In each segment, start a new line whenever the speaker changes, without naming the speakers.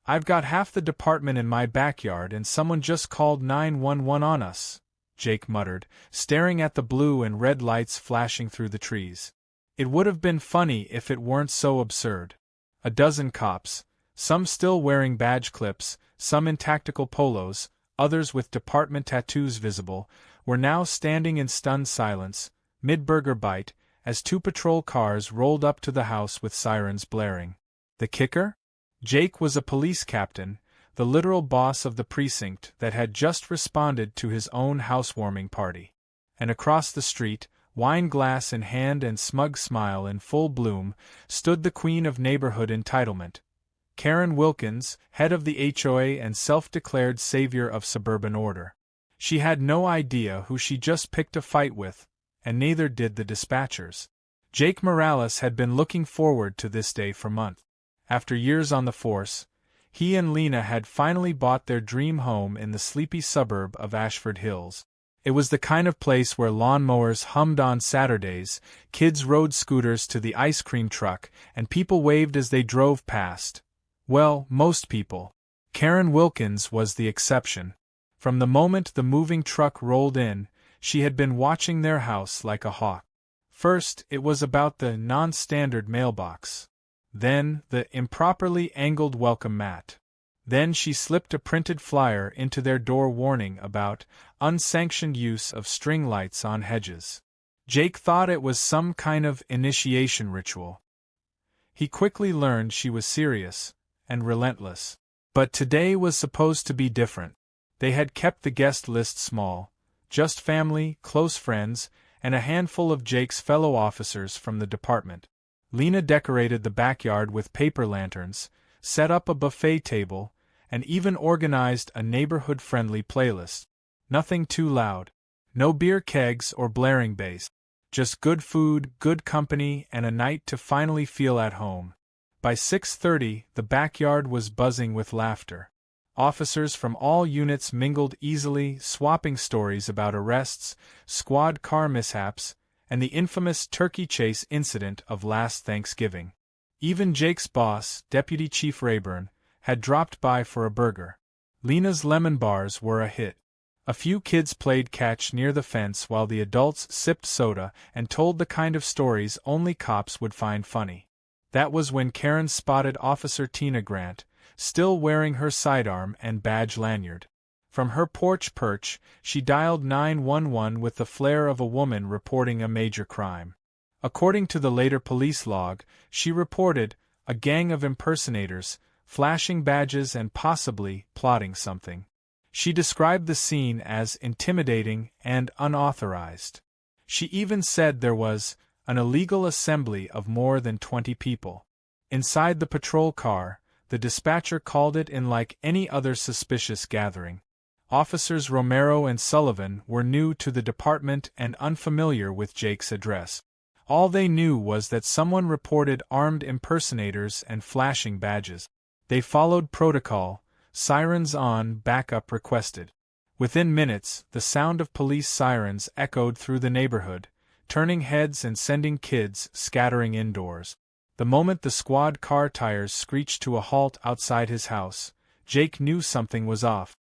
"I've got half the department in my backyard and someone just called 911 on us," Jake muttered, staring at the blue and red lights flashing through the trees. It would have been funny if it weren't so absurd. A dozen cops, some still wearing badge clips, some in tactical polos, others with department tattoos visible, were now standing in stunned silence, mid-burger bite, as two patrol cars rolled up to the house with sirens blaring. The kicker? Jake was a police captain, the literal boss of the precinct that had just responded to his own housewarming party. And across the street, wine glass in hand and smug smile in full bloom, stood the queen of neighborhood entitlement, Karen Wilkins, head of the HOA and self-declared savior of suburban order. She had no idea who she just picked a fight with, and neither did the dispatchers. Jake Morales had been looking forward to this day for months. After years on the force, he and Lena had finally bought their dream home in the sleepy suburb of Ashford Hills. It was the kind of place where lawnmowers hummed on Saturdays, kids rode scooters to the ice cream truck, and people waved as they drove past. Well, most people. Karen Wilkins was the exception. From the moment the moving truck rolled in, she had been watching their house like a hawk. First, it was about the non-standard mailbox. Then, the improperly angled welcome mat. Then she slipped a printed flyer into their door warning about unsanctioned use of string lights on hedges. Jake thought it was some kind of initiation ritual. He quickly learned she was serious and relentless. But today was supposed to be different. They had kept the guest list small, just family, close friends, and a handful of Jake's fellow officers from the department. Lena decorated the backyard with paper lanterns, set up a buffet table, and even organized a neighborhood-friendly playlist. Nothing too loud. No beer kegs or blaring bass. Just good food, good company, and a night to finally feel at home. By 6:30, the backyard was buzzing with laughter. Officers from all units mingled easily, swapping stories about arrests, squad car mishaps, and the infamous turkey chase incident of last Thanksgiving. Even Jake's boss, Deputy Chief Rayburn, had dropped by for a burger. Lena's lemon bars were a hit. A few kids played catch near the fence while the adults sipped soda and told the kind of stories only cops would find funny. That was when Karen spotted Officer Tina Grant, still wearing her sidearm and badge lanyard. From her porch perch, she dialed 911 with the flair of a woman reporting a major crime. According to the later police log, she reported a gang of impersonators, flashing badges and possibly plotting something. She described the scene as intimidating and unauthorized. She even said there was an illegal assembly of more than 20 people. Inside the patrol car, the dispatcher called it in like any other suspicious gathering. Officers Romero and Sullivan were new to the department and unfamiliar with Jake's address. All they knew was that someone reported armed impersonators and flashing badges. They followed protocol, sirens on, backup requested. Within minutes, the sound of police sirens echoed through the neighborhood, turning heads and sending kids scattering indoors. The moment the squad car tires screeched to a halt outside his house, Jake knew something was off.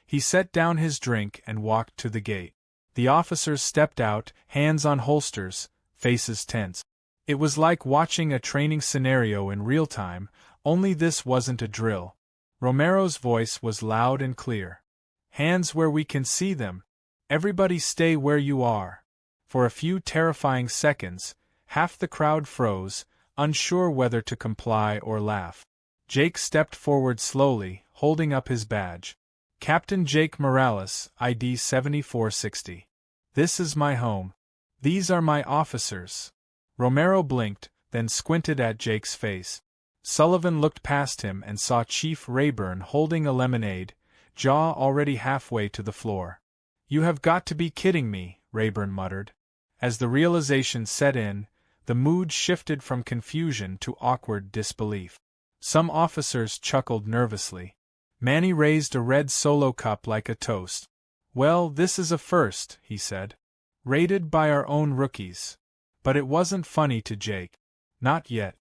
He set down his drink and walked to the gate. The officers stepped out, hands on holsters, faces tense. It was like watching a training scenario in real time, only this wasn't a drill. Romero's voice was loud and clear. "Hands where we can see them. Everybody stay where you are." For a few terrifying seconds, half the crowd froze, unsure whether to comply or laugh. Jake stepped forward slowly, holding up his badge. "Captain Jake Morales, ID 7460. This is my home. These are my officers." Romero blinked, then squinted at Jake's face. Sullivan looked past him and saw Chief Rayburn holding a lemonade, jaw already halfway to the floor. "You have got to be kidding me," Rayburn muttered. As the realization set in, the mood shifted from confusion to awkward disbelief. Some officers chuckled nervously. Manny raised a red Solo cup like a toast. "Well, this is a first," he said. "Raided by our own rookies." But it wasn't funny to Jake. Not yet.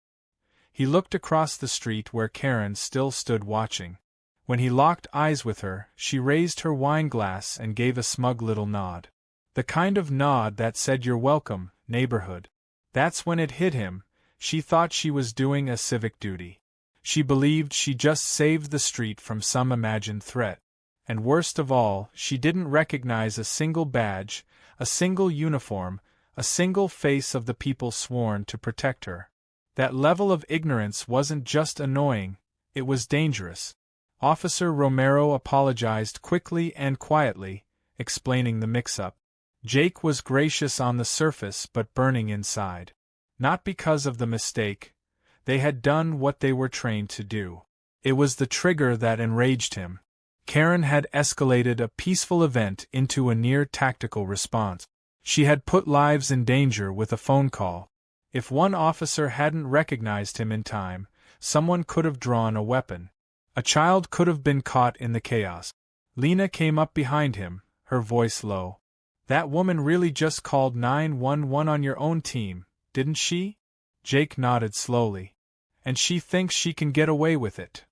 He looked across the street where Karen still stood watching. When he locked eyes with her, she raised her wine glass and gave a smug little nod. The kind of nod that said "You're welcome, neighborhood." That's when it hit him. She thought she was doing a civic duty. She believed she just saved the street from some imagined threat. And worst of all, she didn't recognize a single badge, a single uniform, a single face of the people sworn to protect her. That level of ignorance wasn't just annoying, it was dangerous. Officer Romero apologized quickly and quietly, explaining the mix-up. Jake was gracious on the surface but burning inside. Not because of the mistake. They had done what they were trained to do. It was the trigger that enraged him. Karen had escalated a peaceful event into a near-tactical response. She had put lives in danger with a phone call. If one officer hadn't recognized him in time, someone could have drawn a weapon. A child could have been caught in the chaos. Lena came up behind him, her voice low. "That woman really just called 911 on your own team, didn't she?" Jake nodded slowly. "And she thinks she can get away with it."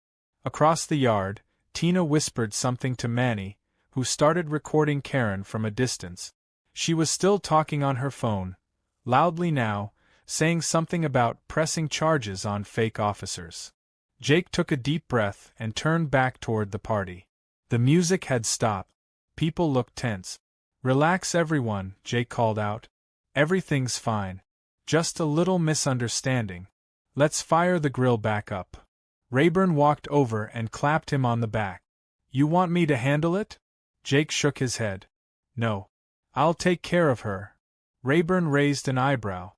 Across the yard, Tina whispered something to Manny, who started recording Karen from a distance. She was still talking on her phone, loudly now, saying something about pressing charges on fake officers. Jake took a deep breath and turned back toward the party. The music had stopped. People looked tense. "Relax everyone," Jake called out. "Everything's fine. Just a little misunderstanding. Let's fire the grill back up." Rayburn walked over and clapped him on the back. "You want me to handle it?" Jake shook his head. "No. I'll take care of her." Rayburn raised an eyebrow.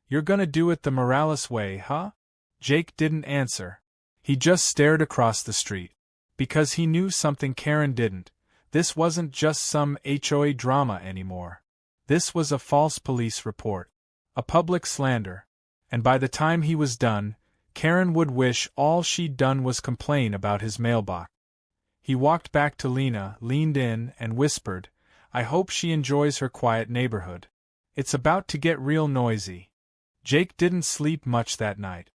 "You're gonna do it the Morales way, huh?" Jake didn't answer. He just stared across the street. Because he knew something Karen didn't. This wasn't just some HOA drama anymore. This was a false police report. A public slander. And by the time he was done, Karen would wish all she'd done was complain about his mailbox. He walked back to Lena, leaned in, and whispered, "I hope she enjoys her quiet neighborhood. It's about to get real noisy." Jake didn't sleep much that night.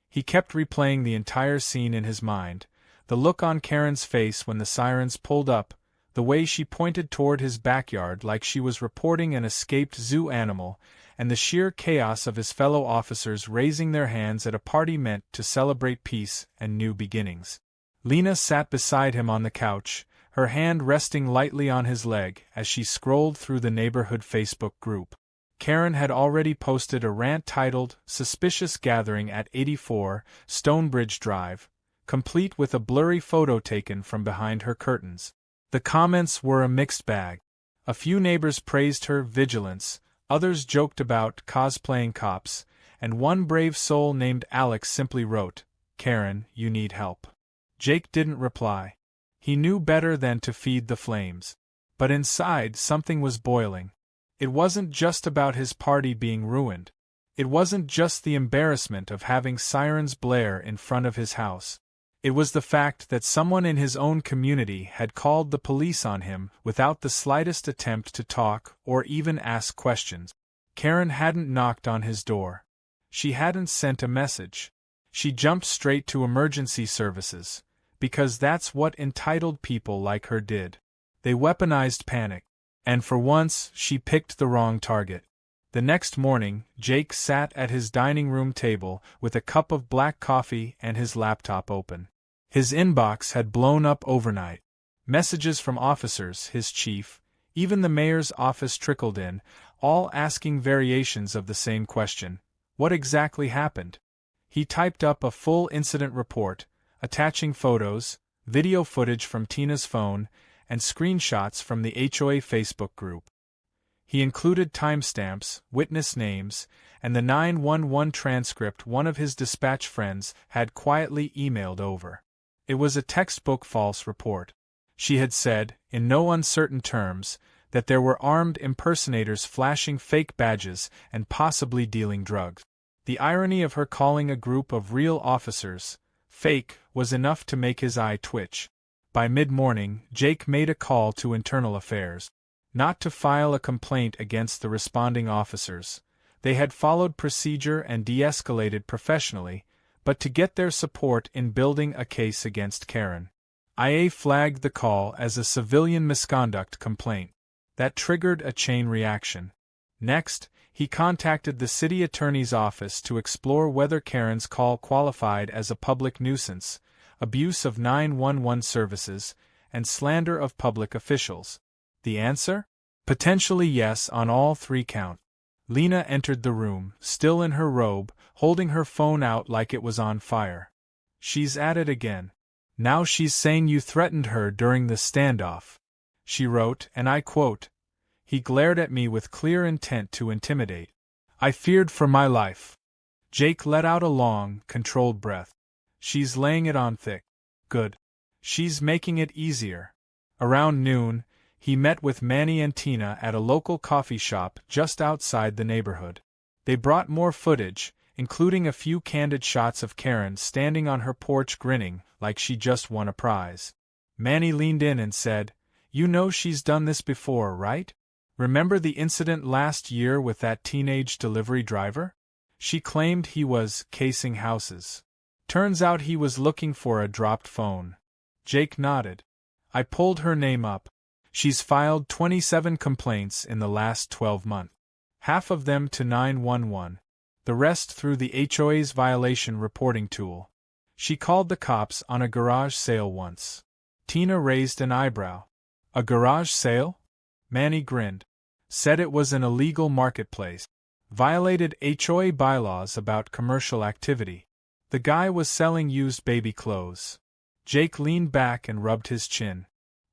He kept replaying the entire scene in his mind, the look on Karen's face when the sirens pulled up, the way she pointed toward his backyard like she was reporting an escaped zoo animal, and the sheer chaos of his fellow officers raising their hands at a party meant to celebrate peace and new beginnings. Lena sat beside him on the couch, her hand resting lightly on his leg as she scrolled through the neighborhood Facebook group. Karen had already posted a rant titled "Suspicious Gathering at 84 Stonebridge Drive," complete with a blurry photo taken from behind her curtains. The comments were a mixed bag. A few neighbors praised her vigilance, others joked about cosplaying cops, and one brave soul named Alex simply wrote, "Karen, you need help." Jake didn't reply. He knew better than to feed the flames. But inside, something was boiling. It wasn't just about his party being ruined. It wasn't just the embarrassment of having sirens blare in front of his house. It was the fact that someone in his own community had called the police on him without the slightest attempt to talk or even ask questions. Karen hadn't knocked on his door. She hadn't sent a message. She jumped straight to emergency services, because that's what entitled people like her did. They weaponized panic. And for once, she picked the wrong target. The next morning, Jake sat at his dining room table with a cup of black coffee and his laptop open. His inbox had blown up overnight. Messages from officers, his chief, even the mayor's office trickled in, all asking variations of the same question: what exactly happened? He typed up a full incident report, attaching photos, video footage from Tina's phone, and screenshots from the HOA Facebook group. He included timestamps, witness names, and the 911 transcript one of his dispatch friends had quietly emailed over. It was a textbook false report. She had said, in no uncertain terms, that there were armed impersonators flashing fake badges and possibly dealing drugs. The irony of her calling a group of real officers fake was enough to make his eye twitch. By mid-morning, Jake made a call to Internal Affairs. Not to file a complaint against the responding officers. They had followed procedure and de-escalated professionally, but to get their support in building a case against Karen. IA flagged the call as a civilian misconduct complaint. That triggered a chain reaction. Next, he contacted the city attorney's office to explore whether Karen's call qualified as a public nuisance, abuse of 911 services, and slander of public officials. The answer? Potentially yes on all three counts. Lena entered the room, still in her robe, holding her phone out like it was on fire. She's at it again. Now she's saying you threatened her during the standoff. She wrote, and I quote, "He glared at me with clear intent to intimidate. I feared for my life." Jake let out a long, controlled breath. She's laying it on thick. Good. She's making it easier. Around noon, he met with Manny and Tina at a local coffee shop just outside the neighborhood. They brought more footage, including a few candid shots of Karen standing on her porch grinning like she just won a prize. Manny leaned in and said, "You know she's done this before, right? Remember the incident last year with that teenage delivery driver? She claimed he was casing houses. Turns out he was looking for a dropped phone." Jake nodded. "I pulled her name up. She's filed 27 complaints in the last 12 months. Half of them to 911. The rest through the HOA's violation reporting tool. She called the cops on a garage sale once." Tina raised an eyebrow. "A garage sale?" Manny grinned. "Said it was an illegal marketplace. Violated HOA bylaws about commercial activity. The guy was selling used baby clothes." Jake leaned back and rubbed his chin.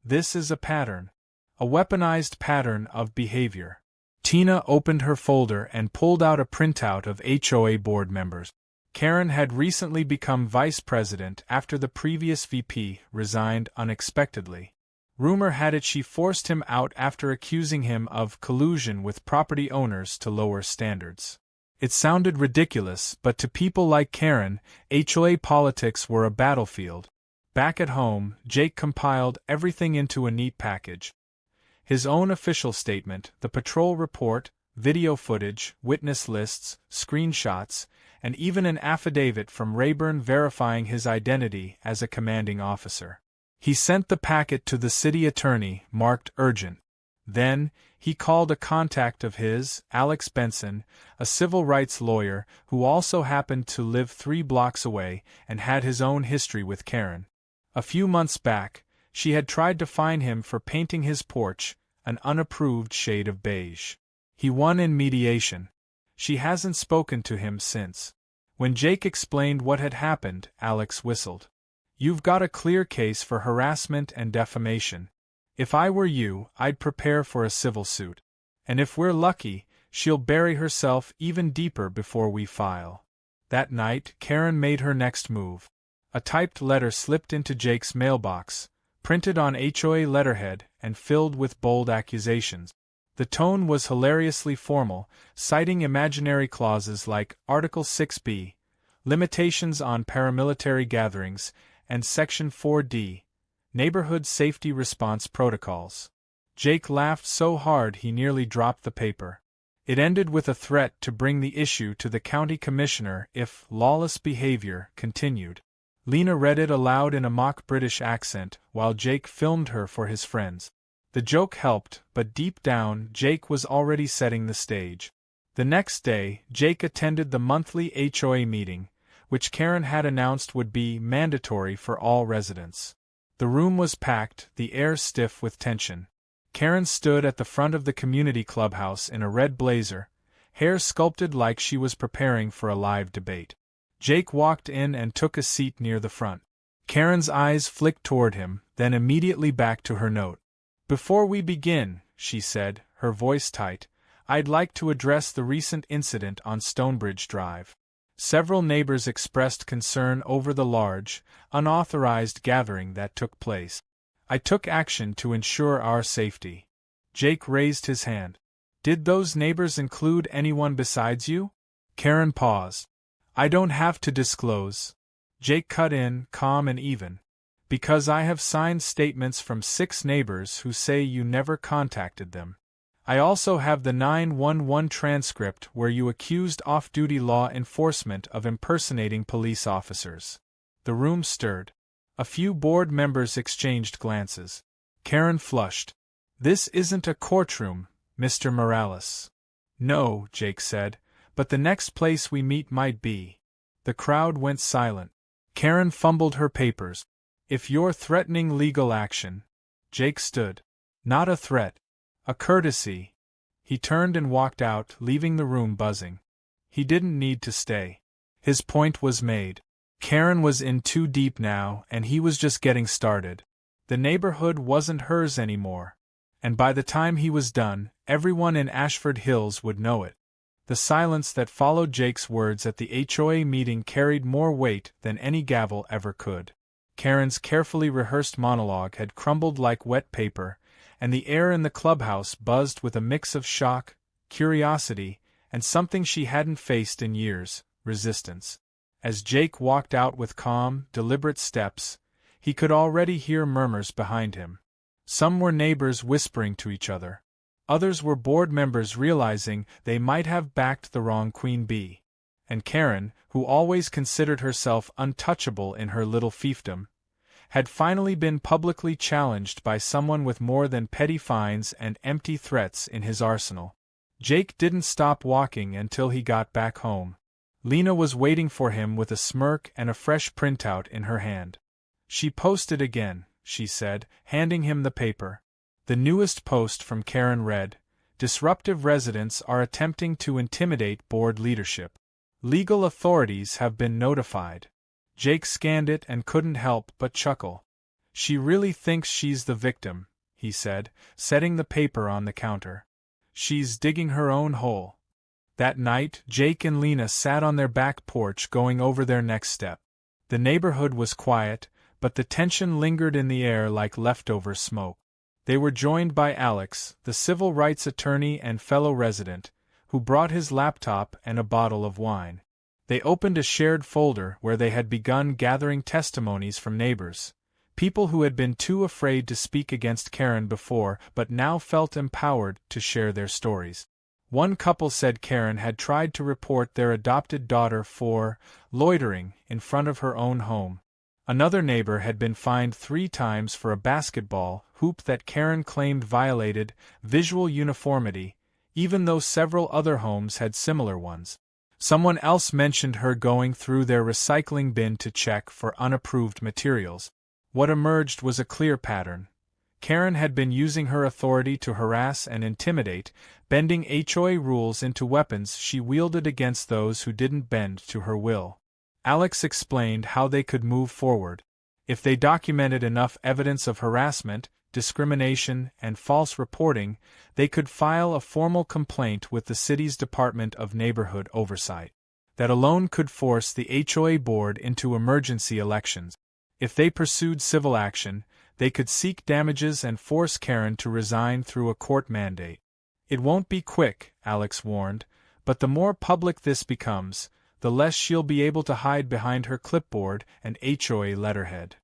"This is a pattern. A weaponized pattern of behavior." Tina opened her folder and pulled out a printout of HOA board members. Karen had recently become vice president after the previous VP resigned unexpectedly. Rumor had it she forced him out after accusing him of collusion with property owners to lower standards. It sounded ridiculous, but to people like Karen, HOA politics were a battlefield. Back at home, Jake compiled everything into a neat package. His own official statement, the patrol report, video footage, witness lists, screenshots, and even an affidavit from Rayburn verifying his identity as a commanding officer. He sent the packet to the city attorney, marked urgent. Then, he called a contact of his, Alex Benson, a civil rights lawyer who also happened to live 3 blocks away and had his own history with Karen. A few months back, she had tried to fine him for painting his porch an unapproved shade of beige. He won in mediation. She hasn't spoken to him since. When Jake explained what had happened, Alex whistled. "You've got a clear case for harassment and defamation. If I were you, I'd prepare for a civil suit. And if we're lucky, she'll bury herself even deeper before we file." That night, Karen made her next move. A typed letter slipped into Jake's mailbox, printed on HOA letterhead and filled with bold accusations. The tone was hilariously formal, citing imaginary clauses like Article 6B, limitations on paramilitary gatherings, and Section 4D, Neighborhood Safety Response Protocols. Jake laughed so hard he nearly dropped the paper. It ended with a threat to bring the issue to the county commissioner if lawless behavior continued. Lena read it aloud in a mock British accent while Jake filmed her for his friends. The joke helped, but deep down, Jake was already setting the stage. The next day, Jake attended the monthly HOA meeting, which Karen had announced would be mandatory for all residents. The room was packed, the air stiff with tension. Karen stood at the front of the community clubhouse in a red blazer, hair sculpted like she was preparing for a live debate. Jake walked in and took a seat near the front. Karen's eyes flicked toward him, then immediately back to her note. "Before we begin," she said, her voice tight, "I'd like to address the recent incident on Stonebridge Drive. Several neighbors expressed concern over the large, unauthorized gathering that took place. I took action to ensure our safety." Jake raised his hand. "Did those neighbors include anyone besides you?" Karen paused. "I don't have to disclose." Jake cut in, calm and even. "Because I have signed statements from 6 neighbors who say you never contacted them. I also have the 911 transcript where you accused off-duty law enforcement of impersonating police officers. The room stirred. A few board members exchanged glances. Karen flushed. This isn't a courtroom, Mr. Morales. No, Jake said, but the next place we meet might be. The crowd went silent. Karen fumbled her papers. If you're threatening legal action. Jake stood. Not a threat. A courtesy. He turned and walked out, leaving the room buzzing. He didn't need to stay. His point was made. Karen was in too deep now, and he was just getting started. The neighborhood wasn't hers anymore. And by the time he was done, everyone in Ashford Hills would know it. The silence that followed Jake's words at the HOA meeting carried more weight than any gavel ever could. Karen's carefully rehearsed monologue had crumbled like wet paper, and the air in the clubhouse buzzed with a mix of shock, curiosity, and something she hadn't faced in years, resistance. As Jake walked out with calm, deliberate steps, he could already hear murmurs behind him. Some were neighbors whispering to each other. Others were board members realizing they might have backed the wrong queen bee. And Karen, who always considered herself untouchable in her little fiefdom, had finally been publicly challenged by someone with more than petty fines and empty threats in his arsenal. Jake didn't stop walking until he got back home. Lena was waiting for him with a smirk and a fresh printout in her hand. She posted again, she said, handing him the paper. The newest post from Karen read, "Disruptive residents are attempting to intimidate board leadership. Legal authorities have been notified." Jake scanned it and couldn't help but chuckle. "She really thinks she's the victim," he said, setting the paper on the counter. "She's digging her own hole." That night, Jake and Lena sat on their back porch going over their next step. The neighborhood was quiet, but the tension lingered in the air like leftover smoke. They were joined by Alex, the civil rights attorney and fellow resident, who brought his laptop and a bottle of wine. They opened a shared folder where they had begun gathering testimonies from neighbors, people who had been too afraid to speak against Karen before but now felt empowered to share their stories. One couple said Karen had tried to report their adopted daughter for loitering in front of her own home. Another neighbor had been fined 3 times for a basketball hoop that Karen claimed violated visual uniformity, even though several other homes had similar ones. Someone else mentioned her going through their recycling bin to check for unapproved materials. What emerged was a clear pattern. Karen had been using her authority to harass and intimidate, bending HOA rules into weapons she wielded against those who didn't bend to her will. Alex explained how they could move forward. If they documented enough evidence of harassment, discrimination, and false reporting, they could file a formal complaint with the city's Department of Neighborhood Oversight. That alone could force the HOA board into emergency elections. If they pursued civil action, they could seek damages and force Karen to resign through a court mandate. It won't be quick, Alex warned, but the more public this becomes, the less she'll be able to hide behind her clipboard and HOA letterhead.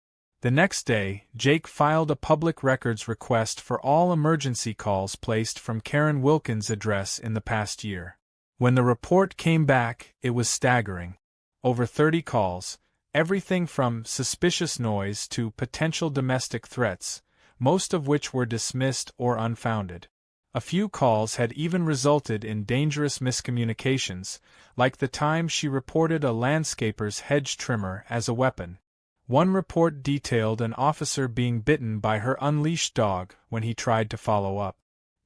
The next day, Jake filed a public records request for all emergency calls placed from Karen Wilkins' address in the past year. When the report came back, it was staggering. Over 30 calls, everything from suspicious noise to potential domestic threats, most of which were dismissed or unfounded. A few calls had even resulted in dangerous miscommunications, like the time she reported a landscaper's hedge trimmer as a weapon. One report detailed an officer being bitten by her unleashed dog when he tried to follow up.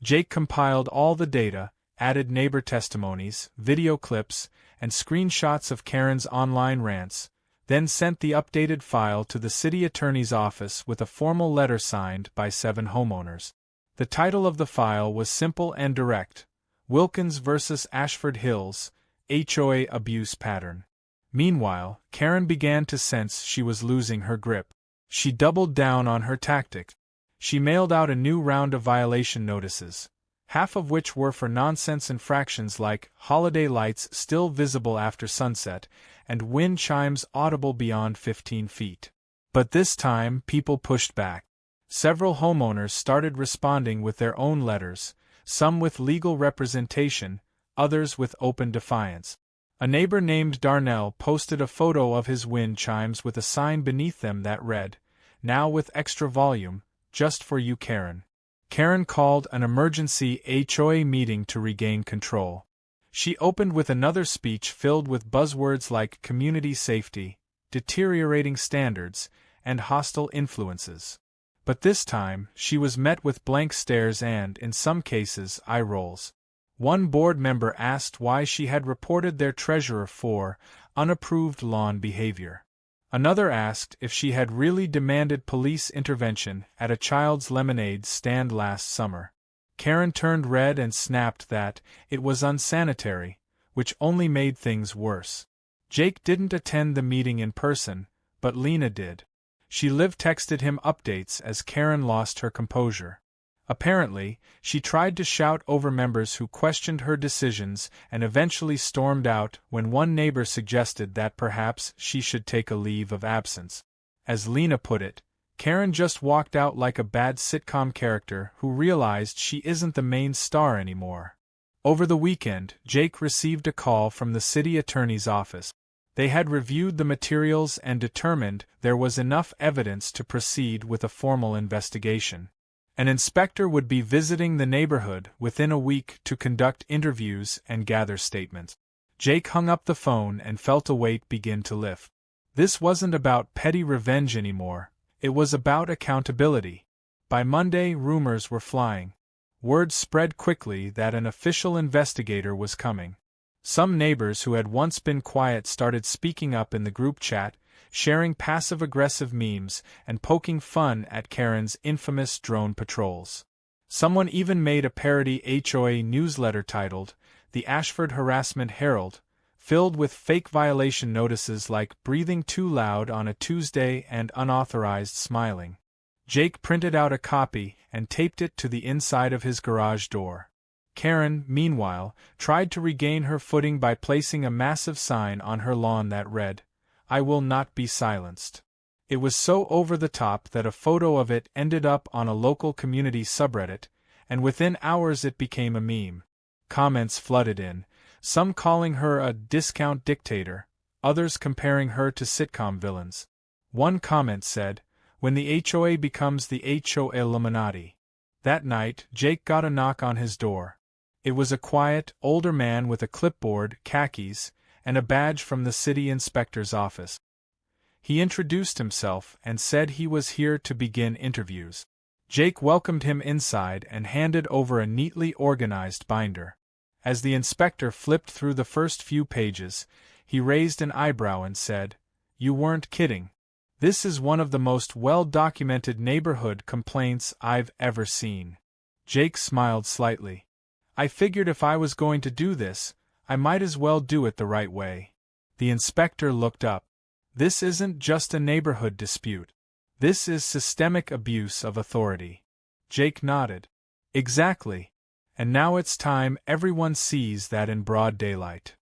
Jake compiled all the data, added neighbor testimonies, video clips, and screenshots of Karen's online rants, then sent the updated file to the city attorney's office with a formal letter signed by 7 homeowners. The title of the file was simple and direct: Wilkins vs. Ashford Hills, HOA Abuse Pattern. Meanwhile, Karen began to sense she was losing her grip. She doubled down on her tactic. She mailed out a new round of violation notices, half of which were for nonsense infractions like holiday lights still visible after sunset and wind chimes audible beyond 15 feet. But this time people pushed back. Several homeowners started responding with their own letters, some with legal representation, others with open defiance. A neighbor named Darnell posted a photo of his wind chimes with a sign beneath them that read, "Now with extra volume, just for you, Karen." Karen called an emergency HOA meeting to regain control. She opened with another speech filled with buzzwords like community safety, deteriorating standards, and hostile influences. But this time, she was met with blank stares and, in some cases, eye rolls. One board member asked why she had reported their treasurer for unapproved lawn behavior. Another asked if she had really demanded police intervention at a child's lemonade stand last summer. Karen turned red and snapped that it was unsanitary, which only made things worse. Jake didn't attend the meeting in person, but Lena did. She live-texted him updates as Karen lost her composure. Apparently, she tried to shout over members who questioned her decisions and eventually stormed out when one neighbor suggested that perhaps she should take a leave of absence. As Lena put it, Karen just walked out like a bad sitcom character who realized she isn't the main star anymore. Over the weekend, Jake received a call from the city attorney's office. They had reviewed the materials and determined there was enough evidence to proceed with a formal investigation. An inspector would be visiting the neighborhood within a week to conduct interviews and gather statements. Jake hung up the phone and felt a weight begin to lift. This wasn't about petty revenge anymore, it was about accountability. By Monday, rumors were flying. Word spread quickly that an official investigator was coming. Some neighbors who had once been quiet started speaking up in the group chat, sharing passive-aggressive memes and poking fun at Karen's infamous drone patrols. Someone even made a parody HOA newsletter titled, The Ashford Harassment Herald, filled with fake violation notices like breathing too loud on a Tuesday and unauthorized smiling. Jake printed out a copy and taped it to the inside of his garage door. Karen, meanwhile, tried to regain her footing by placing a massive sign on her lawn that read, "I will not be silenced." It was so over the top that a photo of it ended up on a local community subreddit, and within hours it became a meme. Comments flooded in, some calling her a discount dictator, others comparing her to sitcom villains. One comment said, "When the HOA becomes the HOA Illuminati." That night, Jake got a knock on his door. It was a quiet, older man with a clipboard, khakis, and a badge from the city inspector's office. He introduced himself and said he was here to begin interviews. Jake welcomed him inside and handed over a neatly organized binder. As the inspector flipped through the first few pages, he raised an eyebrow and said, "You weren't kidding. This is one of the most well-documented neighborhood complaints I've ever seen." Jake smiled slightly. "I figured if I was going to do this, I might as well do it the right way." The inspector looked up. "This isn't just a neighborhood dispute. This is systemic abuse of authority." Jake nodded. "Exactly. And now it's time everyone sees that in broad daylight."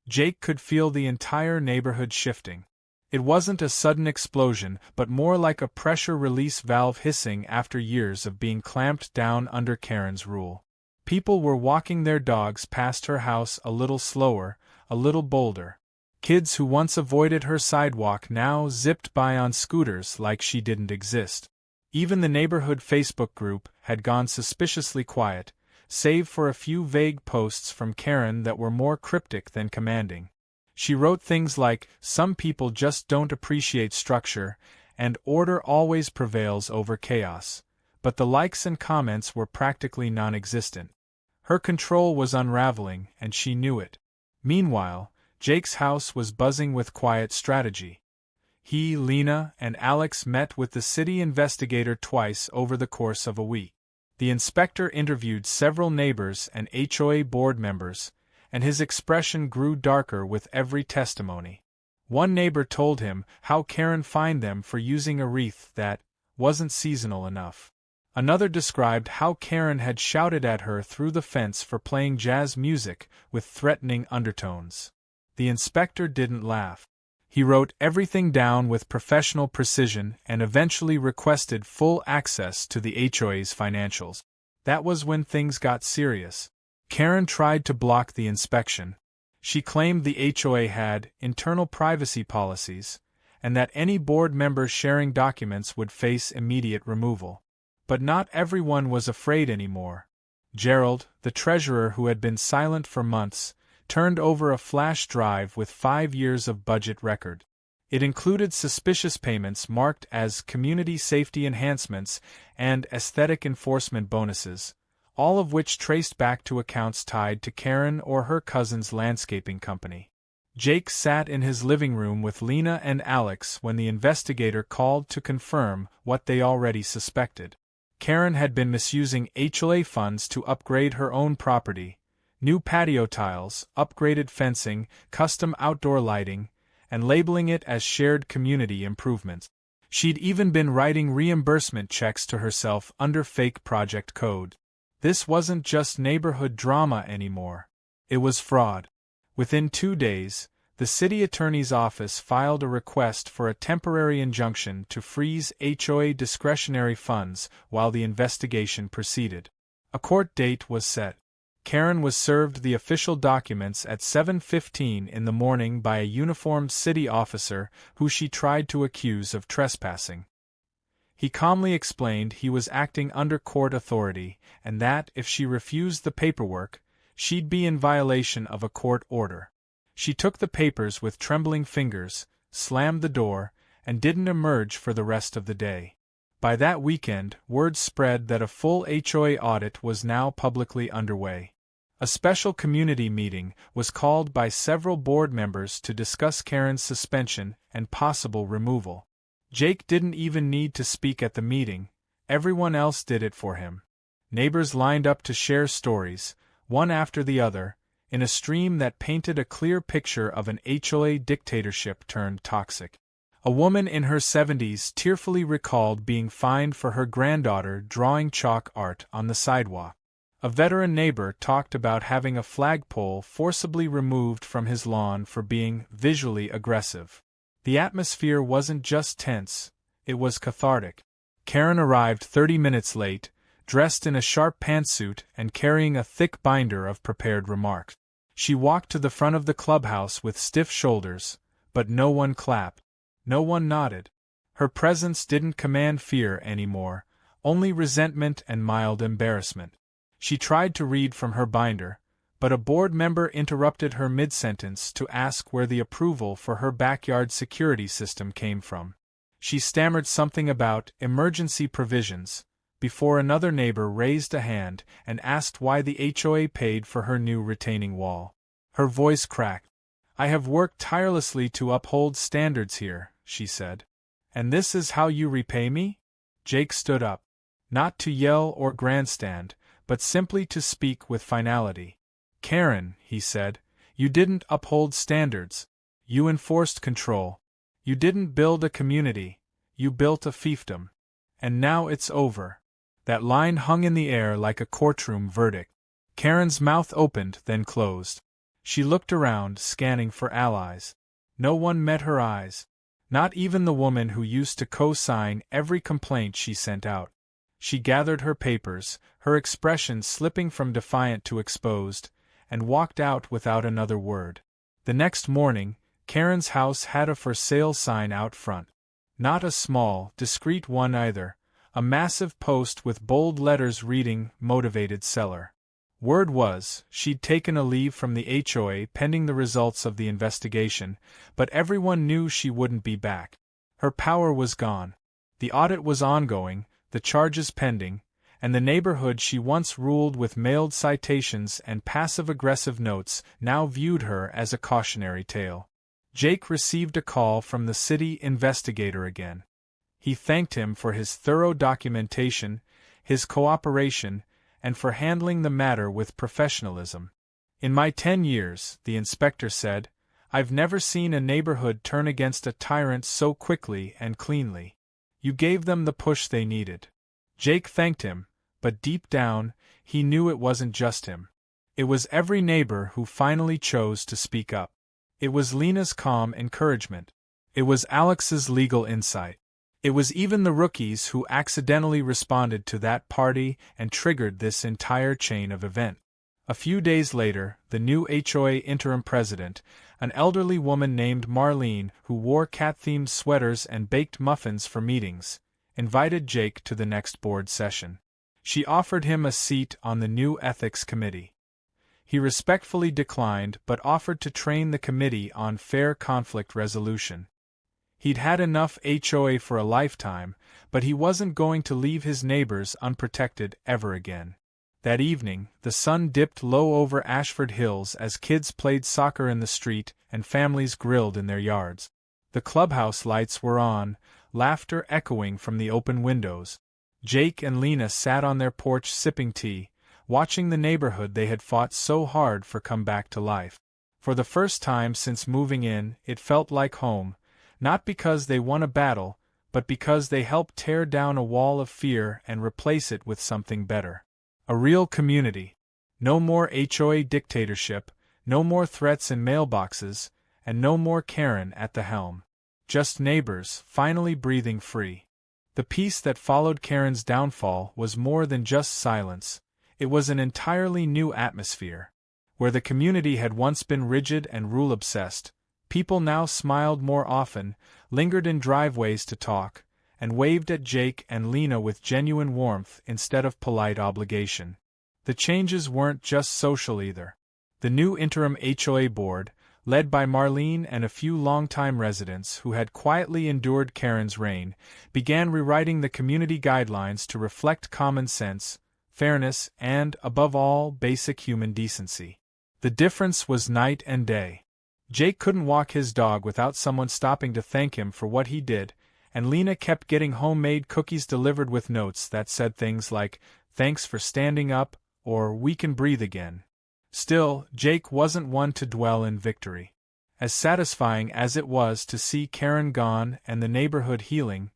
Jake could feel the entire neighborhood shifting. It wasn't a sudden explosion, but more like a pressure release valve hissing after years of being clamped down under Karen's rule. People were walking their dogs past her house a little slower, a little bolder. Kids who once avoided her sidewalk now zipped by on scooters like she didn't exist. Even the neighborhood Facebook group had gone suspiciously quiet, save for a few vague posts from Karen that were more cryptic than commanding. She wrote things like, "Some people just don't appreciate structure," and "Order always prevails over chaos," but the likes and comments were practically non-existent. Her control was unraveling, and she knew it. Meanwhile, Jake's house was buzzing with quiet strategy. He, Lena, and Alex met with the city investigator twice over the course of a week. The inspector interviewed several neighbors and HOA board members, and his expression grew darker with every testimony. One neighbor told him how Karen fined them for using a wreath that wasn't seasonal enough. Another described how Karen had shouted at her through the fence for playing jazz music with threatening undertones. The inspector didn't laugh. He wrote everything down with professional precision and eventually requested full access to the HOA's financials. That was when things got serious. Karen tried to block the inspection. She claimed the HOA had internal privacy policies, and that any board member sharing documents would face immediate removal. But not everyone was afraid anymore. Gerald, the treasurer who had been silent for months, turned over a flash drive with 5 years of budget record. It included suspicious payments marked as community safety enhancements and aesthetic enforcement bonuses, all of which traced back to accounts tied to Karen or her cousin's landscaping company. Jake sat in his living room with Lena and Alex when the investigator called to confirm what they already suspected. Karen had been misusing HOA funds to upgrade her own property: new patio tiles, upgraded fencing, custom outdoor lighting, and labeling it as shared community improvements. She'd even been writing reimbursement checks to herself under fake project code. This wasn't just neighborhood drama anymore. It was fraud. Within 2 days, the city attorney's office filed a request for a temporary injunction to freeze HOA discretionary funds while the investigation proceeded. A court date was set. Karen was served the official documents at 7:15 in the morning by a uniformed city officer who she tried to accuse of trespassing. He calmly explained he was acting under court authority and that if she refused the paperwork, she'd be in violation of a court order. She took the papers with trembling fingers, slammed the door, and didn't emerge for the rest of the day. By that weekend, word spread that a full HOA audit was now publicly underway. A special community meeting was called by several board members to discuss Karen's suspension and possible removal. Jake didn't even need to speak at the meeting, everyone else did it for him. Neighbors lined up to share stories, one after the other, in a stream that painted a clear picture of an HOA dictatorship turned toxic. A woman in her 70s tearfully recalled being fined for her granddaughter drawing chalk art on the sidewalk. A veteran neighbor talked about having a flagpole forcibly removed from his lawn for being visually aggressive. The atmosphere wasn't just tense, it was cathartic. Karen arrived 30 minutes late, dressed in a sharp pantsuit and carrying a thick binder of prepared remarks. She walked to the front of the clubhouse with stiff shoulders, but no one clapped. No one nodded. Her presence didn't command fear anymore, only resentment and mild embarrassment. She tried to read from her binder, but a board member interrupted her mid-sentence to ask where the approval for her backyard security system came from. She stammered something about emergency provisions, before another neighbor raised a hand and asked why the HOA paid for her new retaining wall. Her voice cracked. "I have worked tirelessly to uphold standards here," she said. "And this is how you repay me?" Jake stood up. Not to yell or grandstand, but simply to speak with finality. "Karen," he said, "you didn't uphold standards. You enforced control. You didn't build a community. You built a fiefdom. And now it's over." That line hung in the air like a courtroom verdict. Karen's mouth opened, then closed. She looked around, scanning for allies. No one met her eyes. Not even the woman who used to co-sign every complaint she sent out. She gathered her papers, her expression slipping from defiant to exposed, and walked out without another word. The next morning, Karen's house had a for sale sign out front. Not a small, discreet one either, a massive post with bold letters reading, "Motivated Seller." Word was, she'd taken a leave from the HOA pending the results of the investigation, but everyone knew she wouldn't be back. Her power was gone. The audit was ongoing, the charges pending, and the neighborhood she once ruled with mailed citations and passive-aggressive notes now viewed her as a cautionary tale. Jake received a call from the city investigator again. He thanked him for his thorough documentation, his cooperation, and for handling the matter with professionalism. "In my 10 years," the inspector said, "I've never seen a neighborhood turn against a tyrant so quickly and cleanly. You gave them the push they needed." Jake thanked him, but deep down, he knew it wasn't just him. It was every neighbor who finally chose to speak up. It was Lena's calm encouragement. It was Alex's legal insight. It was even the rookies who accidentally responded to that party and triggered this entire chain of events. A few days later, the new HOA interim president, an elderly woman named Marlene who wore cat-themed sweaters and baked muffins for meetings, invited Jake to the next board session. She offered him a seat on the new ethics committee. He respectfully declined but offered to train the committee on fair conflict resolution. He'd had enough HOA for a lifetime, but he wasn't going to leave his neighbors unprotected ever again. That evening, the sun dipped low over Ashford Hills as kids played soccer in the street and families grilled in their yards. The clubhouse lights were on, laughter echoing from the open windows. Jake and Lena sat on their porch sipping tea, watching the neighborhood they had fought so hard for come back to life. For the first time since moving in, it felt like home, not because they won a battle, but because they helped tear down a wall of fear and replace it with something better. A real community. No more HOA dictatorship, no more threats in mailboxes, and no more Karen at the helm. Just neighbors, finally breathing free. The peace that followed Karen's downfall was more than just silence. It was an entirely new atmosphere. Where the community had once been rigid and rule-obsessed, people now smiled more often, lingered in driveways to talk, and waved at Jake and Lena with genuine warmth instead of polite obligation. The changes weren't just social either. The new interim HOA board, led by Marlene and a few longtime residents who had quietly endured Karen's reign, began rewriting the community guidelines to reflect common sense, fairness, and, above all, basic human decency. The difference was night and day. Jake couldn't walk his dog without someone stopping to thank him for what he did, and Lena kept getting homemade cookies delivered with notes that said things like, "Thanks for standing up," or "We can breathe again." Still, Jake wasn't one to dwell in victory. As satisfying as it was to see Karen gone and the neighborhood healing,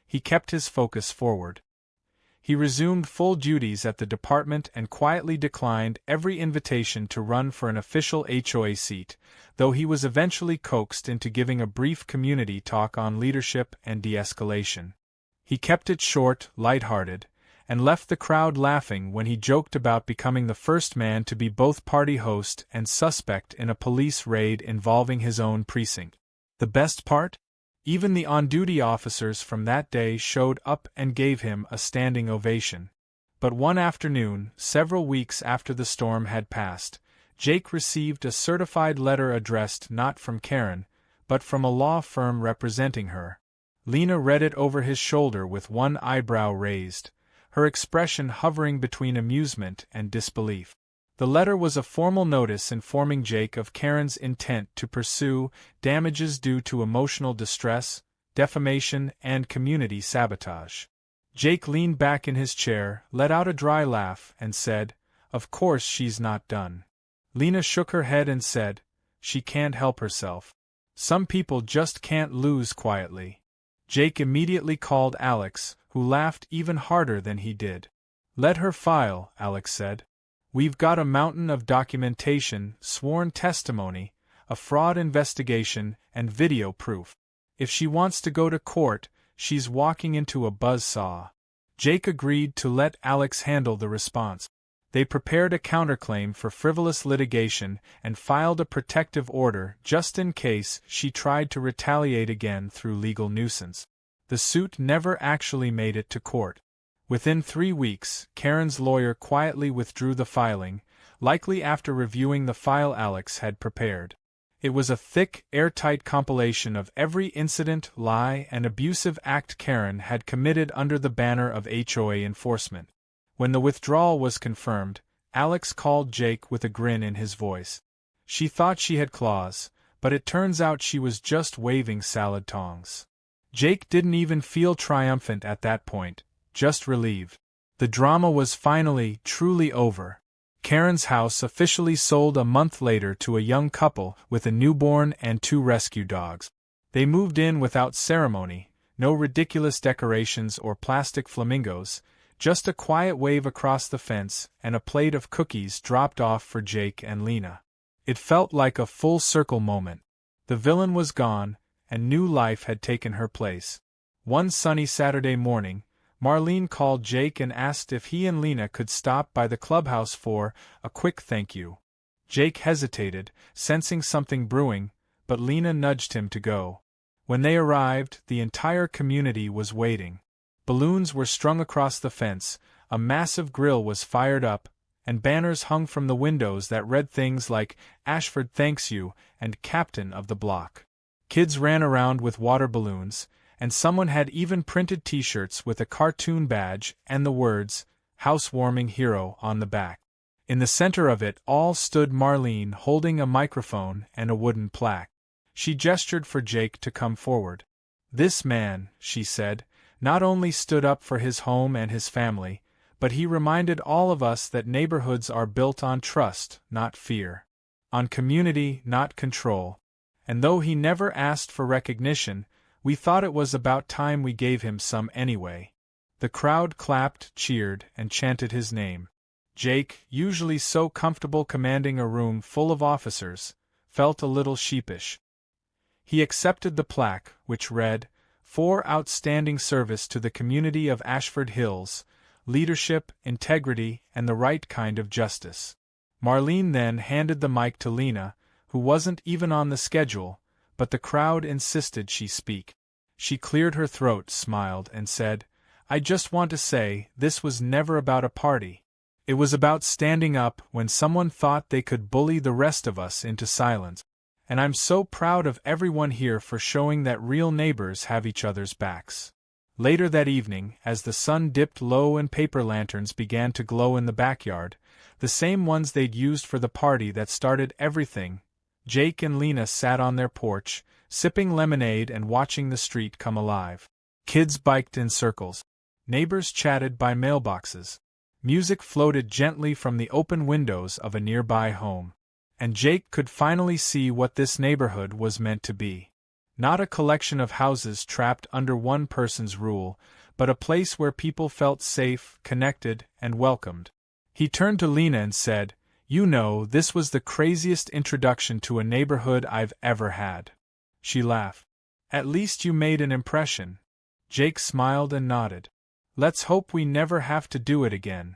he kept his focus forward. He resumed full duties at the department and quietly declined every invitation to run for an official HOA seat, though he was eventually coaxed into giving a brief community talk on leadership and de-escalation. He kept it short, lighthearted, and left the crowd laughing when he joked about becoming the first man to be both party host and suspect in a police raid involving his own precinct. The best part? Even the on-duty officers from that day showed up and gave him a standing ovation. But one afternoon, several weeks after the storm had passed, Jake received a certified letter addressed not from Karen, but from a law firm representing her. Lena read it over his shoulder with one eyebrow raised, her expression hovering between amusement and disbelief. The letter was a formal notice informing Jake of Karen's intent to pursue damages due to emotional distress, defamation, and community sabotage. Jake leaned back in his chair, let out a dry laugh, and said, "Of course she's not done." Lena shook her head and said, "She can't help herself. Some people just can't lose quietly." Jake immediately called Alex, who laughed even harder than he did. "Let her file," Alex said. "We've got a mountain of documentation, sworn testimony, a fraud investigation, and video proof. If she wants to go to court, she's walking into a buzzsaw." Jake agreed to let Alex handle the response. They prepared a counterclaim for frivolous litigation and filed a protective order just in case she tried to retaliate again through legal nuisance. The suit never actually made it to court. Within 3 weeks, Karen's lawyer quietly withdrew the filing, likely after reviewing the file Alex had prepared. It was a thick, airtight compilation of every incident, lie, and abusive act Karen had committed under the banner of HOA enforcement. When the withdrawal was confirmed, Alex called Jake with a grin in his voice. She thought she had claws, but it turns out she was just waving salad tongs. Jake didn't even feel triumphant at that point. Just relieved. The drama was finally, truly over. Karen's house officially sold a month later to a young couple with a newborn and 2 rescue dogs. They moved in without ceremony, no ridiculous decorations or plastic flamingos, just a quiet wave across the fence and a plate of cookies dropped off for Jake and Lena. It felt like a full-circle moment. The villain was gone, and new life had taken her place. One sunny Saturday morning, Marlene called Jake and asked if he and Lena could stop by the clubhouse for a quick thank you. Jake hesitated, sensing something brewing, but Lena nudged him to go. When they arrived, the entire community was waiting. Balloons were strung across the fence, a massive grill was fired up, and banners hung from the windows that read things like "Ashford thanks you" and "Captain of the Block." Kids ran around with water balloons, and someone had even printed t-shirts with a cartoon badge and the words, "Housewarming Hero" on the back. In the center of it all stood Marlene holding a microphone and a wooden plaque. She gestured for Jake to come forward. "This man," she said, "not only stood up for his home and his family, but he reminded all of us that neighborhoods are built on trust, not fear. On community, not control. And though he never asked for recognition, we thought it was about time we gave him some anyway." The crowd clapped, cheered, and chanted his name. Jake, usually so comfortable commanding a room full of officers, felt a little sheepish. He accepted the plaque, which read, "For outstanding service to the community of Ashford Hills, leadership, integrity, and the right kind of justice." Marlene then handed the mic to Lena, who wasn't even on the schedule, but the crowd insisted she speak. She cleared her throat, smiled, and said, "I just want to say, this was never about a party. It was about standing up when someone thought they could bully the rest of us into silence. And I'm so proud of everyone here for showing that real neighbors have each other's backs." Later that evening, as the sun dipped low and paper lanterns began to glow in the backyard, the same ones they'd used for the party that started everything, Jake and Lena sat on their porch, sipping lemonade and watching the street come alive. Kids biked in circles. Neighbors chatted by mailboxes. Music floated gently from the open windows of a nearby home. And Jake could finally see what this neighborhood was meant to be. Not a collection of houses trapped under one person's rule, but a place where people felt safe, connected, and welcomed. He turned to Lena and said, "You know, this was the craziest introduction to a neighborhood I've ever had." She laughed. "At least you made an impression." Jake smiled and nodded. "Let's hope we never have to do it again."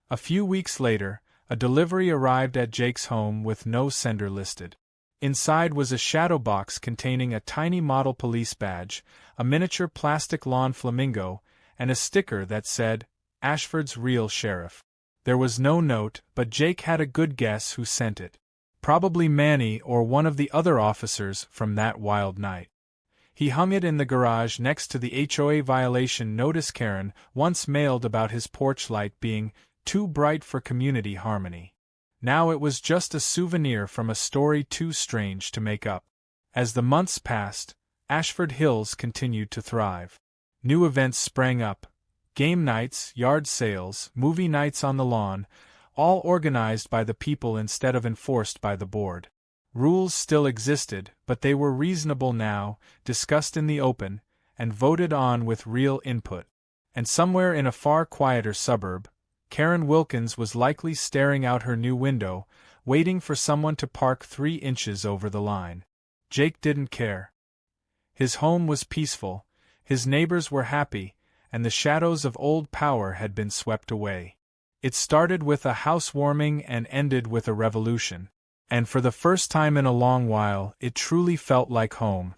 A few weeks later, a delivery arrived at Jake's home with no sender listed. Inside was a shadow box containing a tiny model police badge, a miniature plastic lawn flamingo, and a sticker that said, "Ashford's Real Sheriff." There was no note, but Jake had a good guess who sent it. Probably Manny or one of the other officers from that wild night. He hung it in the garage next to the HOA violation notice Karen once mailed about his porch light being too bright for community harmony. Now it was just a souvenir from a story too strange to make up. As the months passed, Ashford Hills continued to thrive. New events sprang up. Game nights, yard sales, movie nights on the lawn, all organized by the people instead of enforced by the board. Rules still existed, but they were reasonable now, discussed in the open, and voted on with real input. And somewhere in a far quieter suburb, Karen Wilkins was likely staring out her new window, waiting for someone to park 3 inches over the line. Jake didn't care. His home was peaceful, his neighbors were happy, and the shadows of old power had been swept away. It started with a housewarming and ended with a revolution. And for the first time in a long while, it truly felt like home.